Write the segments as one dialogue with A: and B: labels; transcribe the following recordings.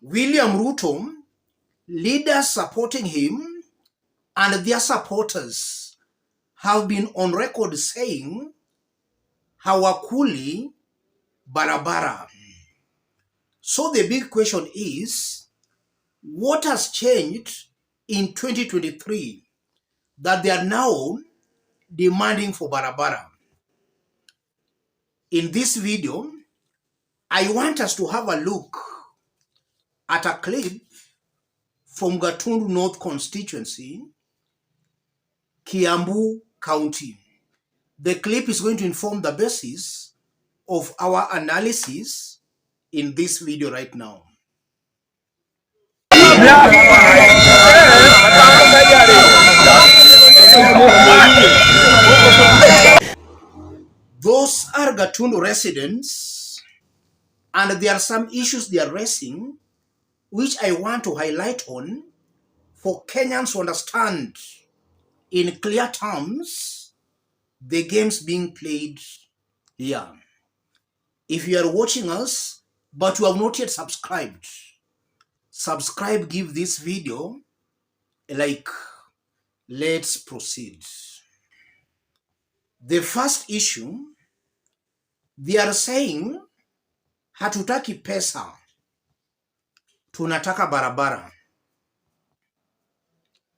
A: William Ruto, leaders supporting him, and their supporters have been on record saying, hawakuli barabara. So the big question is, what has changed in 2023 that they are now demanding for barabara? In this video, I want us to have a look at a clip from Gatundu North constituency, Kiambu County. The clip is going to inform the basis of our analysis in this video right now. Those are Gatundu residents, and there are some issues they are raising which I want to highlight on for Kenyans to understand in clear terms the games being played here. If you are watching us but you have not yet subscribed, subscribe, give this video a like. Let's proceed. The first issue, they are saying hatutaki pesa, tunataka barabara.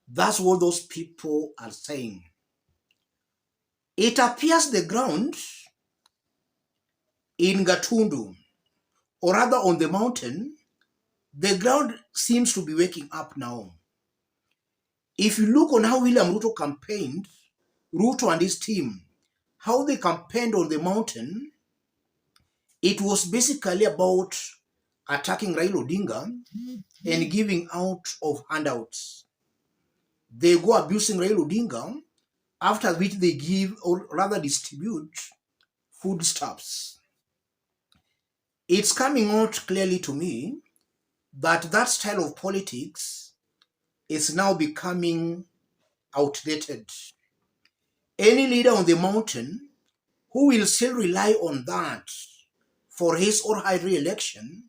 A: That's what those people are saying. It appears the ground in Gatundu, or rather on the mountain, the ground seems to be waking up now. If you look on how William Ruto campaigned, Ruto and his team, how they campaigned on the mountain, it was basically about attacking Raila Odinga and giving out of handouts. They go abusing Raila Odinga, after which they give, or rather distribute, foodstuffs. It's coming out clearly to me that that style of politics is now becoming outdated. Any leader on the mountain who will still rely on that for his or her re-election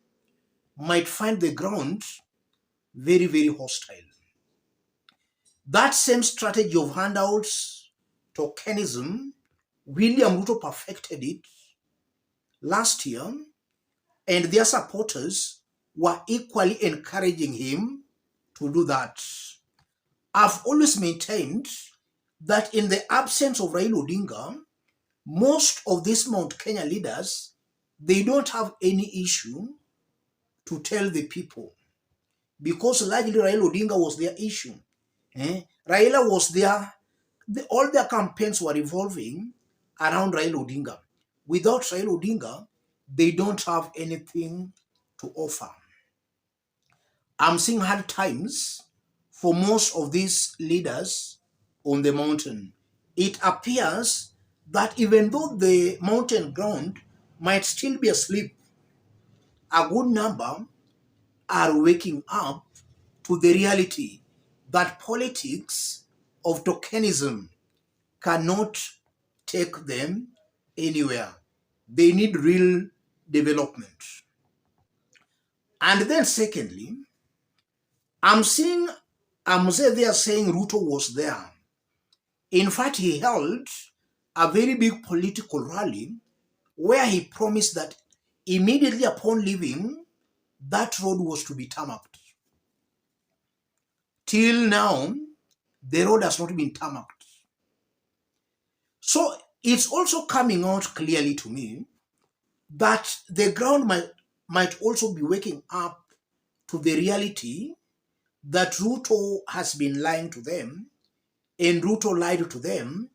A: might find the ground very, very hostile. That same strategy of handouts, tokenism, William Ruto perfected it last year, and their supporters were equally encouraging him to do that. I've always maintained that in the absence of Raila Odinga, most of these Mount Kenya leaders, they don't have any issue to tell the people, because largely Raila Odinga was their issue. Raila was there. All their campaigns were revolving around Raila Odinga. Without Raila Odinga, they don't have anything to offer. I'm seeing hard times for most of these leaders on the mountain. It appears that even though the mountain ground might still be asleep, a good number are waking up to the reality that politics of tokenism cannot take them anywhere. They need real development. And then secondly, I'm seeing they are saying Ruto was there. In fact, he held a very big political rally where he promised that immediately upon leaving, that road was to be tarmacked. Till now, the road has not been tarmacked. So it's also coming out clearly to me that the ground might also be waking up to the reality that Ruto has been lying to them, and Ruto lied to them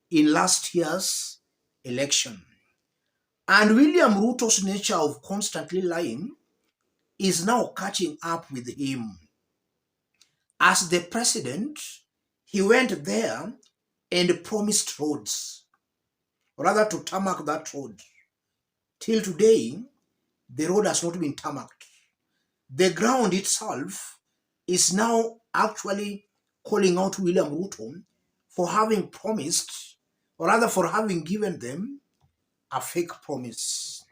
A: in last year's election. And William Ruto's nature of constantly lying is now catching up with him. As the president, he went there and promised roads, rather to tarmac that road. Till today, the road has not been tarmacked. The ground itself is now actually calling out William Ruto for having promised, or rather for having given them a fake promise.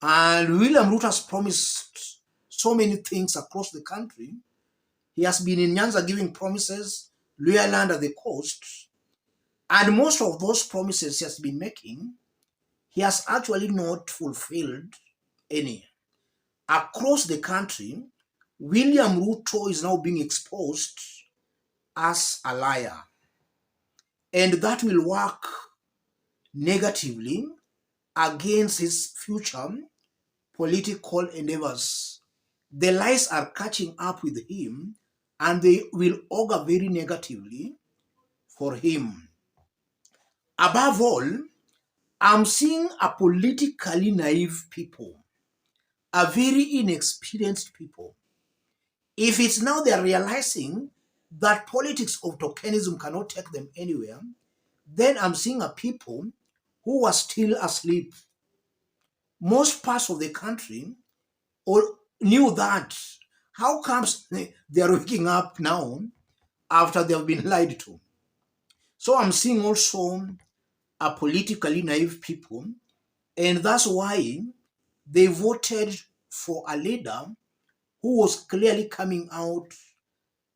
A: And William Ruto has promised so many things across the country. He has been in Nyanza giving promises, Luyaland at the coast, and most of those promises he has been making, he has actually not fulfilled any. Across the country, William Ruto is now being exposed as a liar. And that will work negatively against his future political endeavors. The lies are catching up with him and they will augur very negatively for him. Above all, I'm seeing a politically naive people, a very inexperienced people. If it's now they're realizing that politics of tokenism cannot take them anywhere, then I'm seeing a people who are still asleep. Most parts of the country or knew that. How comes they are waking up now after they have been lied to? So I'm seeing also a politically naive people, and that's why they voted for a leader who was clearly coming out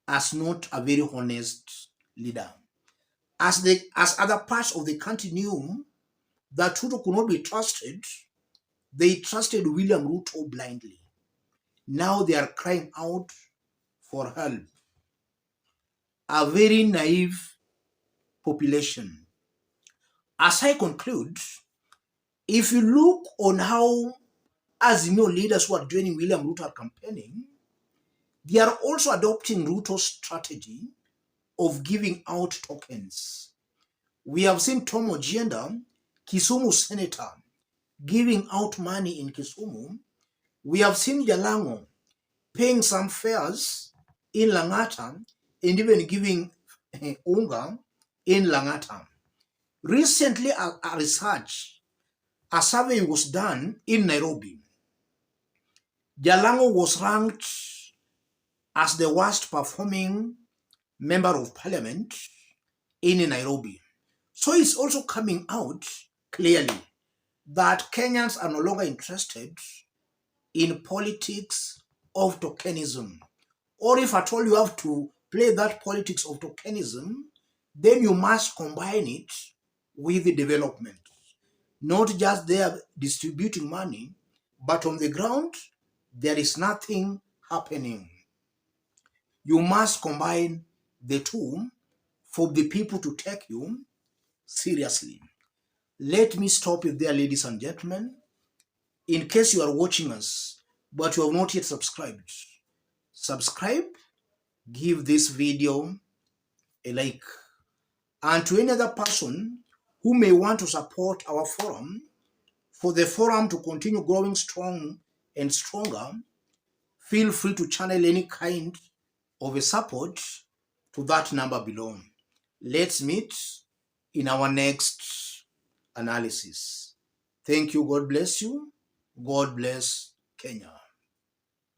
A: as not a very honest leader. As other parts of the country knew that Ruto could not be trusted, they trusted William Ruto blindly. Now they are crying out for help. A very naive population. As I conclude, if you look on how, as you know, leaders who are joining William Ruto are campaigning, they are also adopting Ruto's strategy of giving out tokens. We have seen Tom Ojienda, Kisumu senator, giving out money in Kisumu. We have seen Jalango paying some fares in Langata and even giving unga in Langata. Recently, a survey was done in Nairobi. Jalango was ranked as the worst performing member of parliament in Nairobi. So it's also coming out clearly that Kenyans are no longer interested in politics of tokenism. Or if at all you have to play that politics of tokenism, then you must combine it with the development. Not just there distributing money, but on the ground, there is nothing happening. You must combine the two for the people to take you seriously. Let me stop it there, ladies and gentlemen. In case you are watching us, but you have not yet subscribed, subscribe, give this video a like. And to any other person who may want to support our forum, for the forum to continue growing strong and stronger, feel free to channel any kind of a support to that number below. Let's meet in our next analysis. Thank you. God bless you. God bless Kenya.